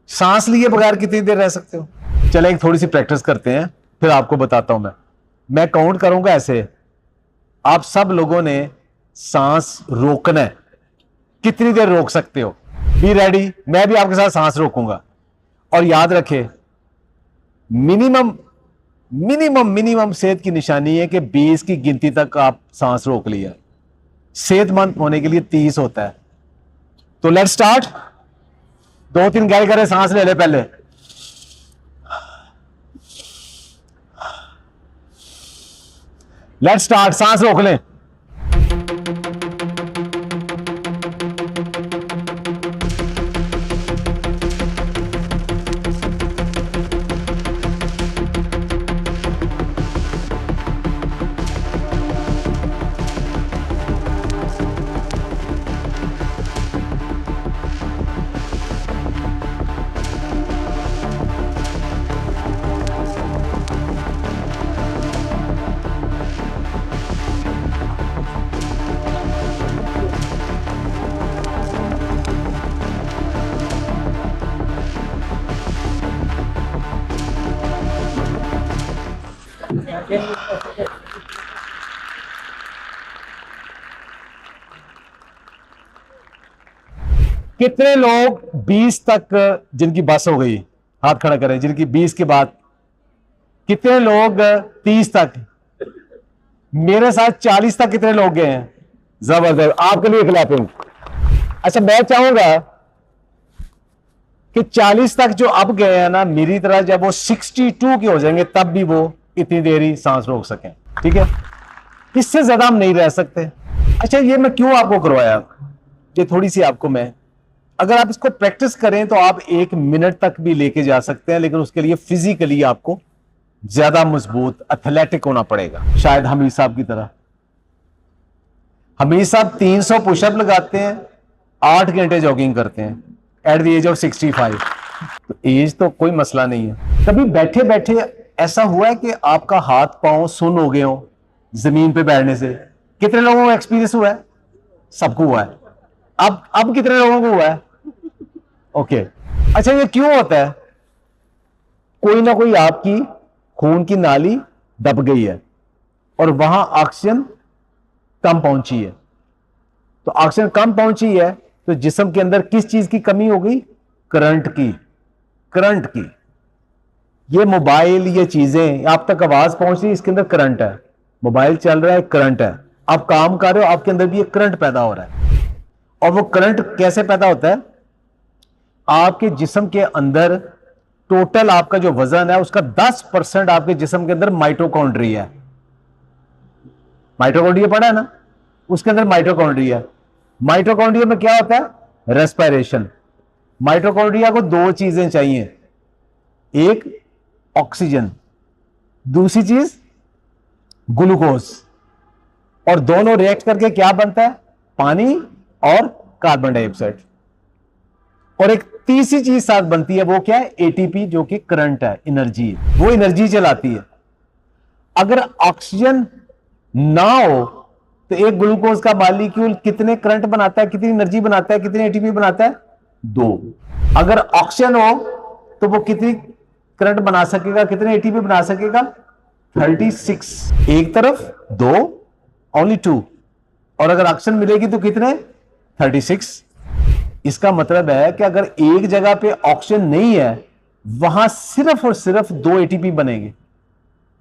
सांस लिए बगैर कितनी देर रह सकते हो? चले एक थोड़ी सी प्रैक्टिस करते हैं, फिर आपको बताता हूं। मैं काउंट करूंगा ऐसे, आप सब लोगों ने सांस रोकना है। कितनी देर रोक सकते हो? Be ready. मैं भी आपके साथ सांस रोकूंगा। और याद रखें, मिनिमम मिनिमम मिनिमम सेहत की निशानी है कि 20 की गिनती तक आप सांस रोक लिया। सेहतमंद होने के लिए 30 होता है। तो लेट्स स्टार्ट। 2-3 गहरे गहरे सांस ले ले पहले। Let's start. सांस रोक लें। कितने लोग 20 तक जिनकी बस हो गई? हाथ खड़ा करें जिनकी 20 के बाद। कितने लोग 30 तक? मेरे साथ 40 तक कितने लोग गए हैं? जबरदस्त, आपके लिए क्लैपिंग। अच्छा, मैं चाहूंगा कि 40 तक जो अब गए हैं ना, मेरी तरह जब वो 62 के हो जाएंगे तब भी वो इतनी देर ही सांस रोक सकें। ठीक है, इससे ज्यादा हम नहीं रह सकते। अच्छा, ये मैं क्यों आपको करवाया, ये थोड़ी सी आपको मैं, अगर आप इसको प्रैक्टिस करें तो आप 1 मिनट तक भी लेके जा सकते हैं, लेकिन उसके लिए फिजिकली आपको ज्यादा मजबूत एथलेटिक होना पड़ेगा। शायद हमीद साहब की तरह। हमीद साहब 300 पुशअप लगाते हैं, 8 घंटे जॉगिंग करते हैं एट द एज ऑफ 65। तो एज तो कोई मसला नहीं है। कभी बैठे बैठे ऐसा हुआ है कि आपका हाथ पांव सुन्न हो गए हो जमीन पे बैठने से? कितने लोगों को एक्सपीरियंस हुआ है? सबको हुआ है। अब कितने लोगों को हुआ है? ओके। अच्छा, ये क्यों होता है? कोई ना कोई आपकी खून की नाली दब गई है और वहां ऑक्सीजन कम पहुंची है। तो ऑक्सीजन कम पहुंची है तो जिस्म के अंदर किस चीज की कमी हो गई? करंट की। करंट की। ये मोबाइल, ये चीजें आप तक आवाज पहुंच रही है, इसके अंदर करंट है। मोबाइल चल रहा है, करंट है। आप काम कर रहे हो, आपके अंदर भी एक करंट पैदा हो रहा है। और वो करंट कैसे पैदा होता है? आपके जिस्म के अंदर टोटल आपका जो वजन है उसका 10% आपके जिस्म के अंदर माइटोकॉन्ड्रिया है। माइटोकॉन्ड्रिया पढ़ा है ना? उसके अंदर माइटोकॉन्ड्रिया। माइटोकॉन्ड्रिया में क्या होता है? रेस्पिरेशन। माइटोकॉन्ड्रिया को 2 चीजें चाहिए, एक ऑक्सीजन, दूसरी चीज ग्लूकोज। और दोनों रिएक्ट करके क्या बनता है? पानी और कार्बन डाइऑक्साइड। और एक तीसरी चीज साथ बनती है, वो क्या है? एटीपी, जो कि करंट है, एनर्जी। वो एनर्जी चलाती है। अगर ऑक्सीजन ना हो तो एक ग्लूकोज का मॉलिक्यूल कितने करंट बनाता है, कितनी एनर्जी बनाता है, कितनी एटीपी बनाता है? 2। अगर ऑक्सीजन हो तो वो कितनी करंट बना सकेगा, कितने एटीपी बना सकेगा? 36। एक तरफ 2, ओनली 2। और अगर ऑक्सीजन मिलेगी तो कितने? 36। इसका मतलब है कि अगर एक जगह पे ऑक्सीजन नहीं है, वहां सिर्फ और सिर्फ 2 एटीपी बनेंगे।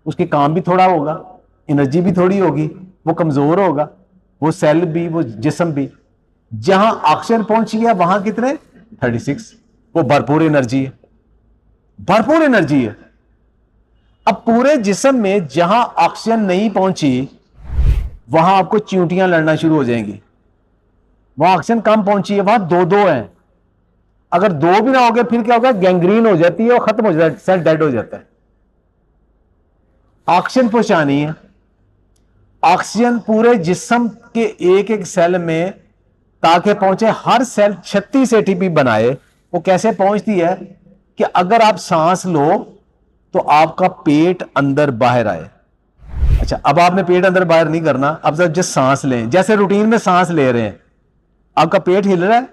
उसके काम भी थोड़ा होगा, एनर्जी भी थोड़ी होगी, वो कमजोर होगा, वो सेल भी, वो जिस्म भी। जहां ऑक्सीजन पहुंची है वहां कितने? 36। वो भरपूर एनर्जी है, भरपूर एनर्जी है। अब पूरे जिस्म में जहां ऑक्सीजन नहीं पहुंची वहां आपको चींटियां लड़ना शुरू हो जाएंगी। वहां ऑक्सीजन कम पहुंची है, वहां 2-2 हैं। अगर 2 भी ना हो गए फिर क्या होगा? गैंग्रीन हो जाती है और खत्म हो जाता है, सेल डेड हो जाता है। ऑक्सीजन पहुंचानी है। ऑक्सीजन पूरे जिस्म के एक एक सेल में ताकि पहुंचे, हर सेल 36 एटीपी बनाए। वो कैसे पहुंचती है कि अगर आप सांस लो तो आपका पेट अंदर बाहर आए। अच्छा, अब आपने पेट अंदर बाहर नहीं करना, अब जब सांस लें, जैसे रूटीन में सांस ले रहे हैं, आपका पेट हिल रहा है?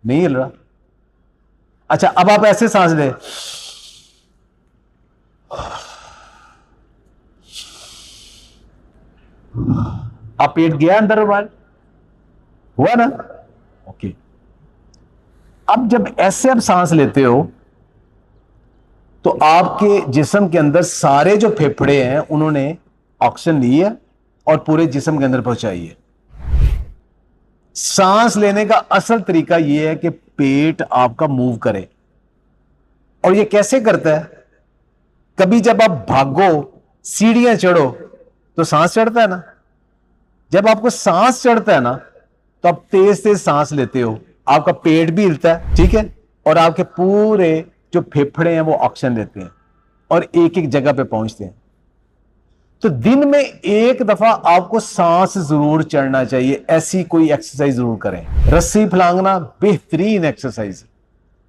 नहीं हिल रहा। अच्छा, अब आप ऐसे सांस ले, आप पेट गया अंदर बाहर, हुआ ना? ओके। अब जब ऐसे आप सांस लेते हो तो आपके जिस्म के अंदर सारे जो फेफड़े हैं उन्होंने ऑक्सीजन ली है और पूरे जिस्म के अंदर पहुंचाई है। सांस लेने का असल तरीका यह है कि पेट आपका मूव करे। और यह कैसे करता है? कभी जब आप भागो, सीढ़ियां चढ़ो तो सांस चढ़ता है ना। जब आपको सांस चढ़ता है ना तो आप तेज तेज सांस लेते हो, आपका पेट भी हिलता है, ठीक है, और आपके पूरे जो फेफड़े हैं वो ऑक्सीजन लेते हैं और एक एक जगह पे पहुंचते हैं। तो दिन में एक दफा आपको सांस जरूर चढ़ना चाहिए, ऐसी कोई एक्सरसाइज जरूर करें। रस्सी फलांगना बेहतरीन एक्सरसाइज।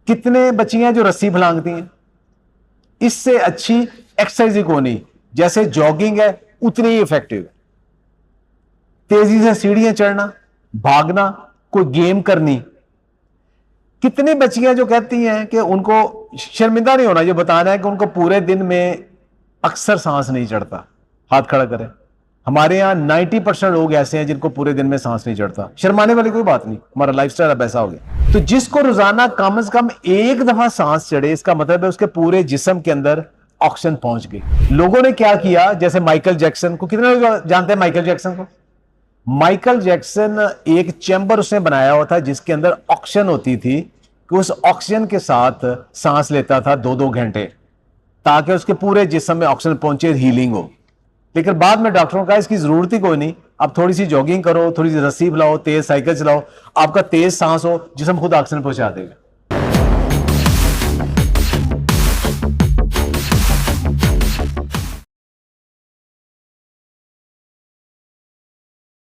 कितने बच्चियां जो रस्सी फलांगती हैं, इससे अच्छी एक्सरसाइज ही कोई नहीं। जैसे जॉगिंग है उतनी ही इफेक्टिव है। तेजी से सीढ़ियां चढ़ना, भागना, कोई गेम करनी। कितनी बच्चियां जो कहती हैं कि उनको शर्मिंदा नहीं होना ये बताना है कि उनको पूरे दिन में अक्सर सांस नहीं चढ़ता, हाथ खड़ा करें। हमारे यहां 90% लोग ऐसे हैं जिनको पूरे दिन में सांस नहीं चढ़ता। शर्माने वाली कोई बात नहीं, हमारा लाइफस्टाइल अब ऐसा हो गया। तो जिसको रोजाना कम से कम एक दफा सांस चढ़े, इसका मतलब है उसके पूरे जिस्म के अंदर ऑक्सीजन पहुंच गई। लोगों ने क्या किया, जैसे माइकल जैक्सन को, कितने लोग जानते हैं माइकल जैक्सन को? माइकल जैक्सन एक चैम्बर उसने बनाया हुआ था जिसके अंदर ऑक्सीजन होती थी, कि उस ऑक्सीजन के साथ सांस लेता था 2-2 घंटे, ताकि उसके पूरे जिस्म में ऑक्सीजन पहुंचे, हीलिंग हो। लेकिन बाद में डॉक्टरों का इसकी जरूरत ही कोई नहीं, आप थोड़ी सी जॉगिंग करो, थोड़ी सी रस्सी फैलाओ, तेज साइकिल चलाओ, आपका तेज सांस हो, जिस्म खुद ऑक्सीजन पहुंचा देगा।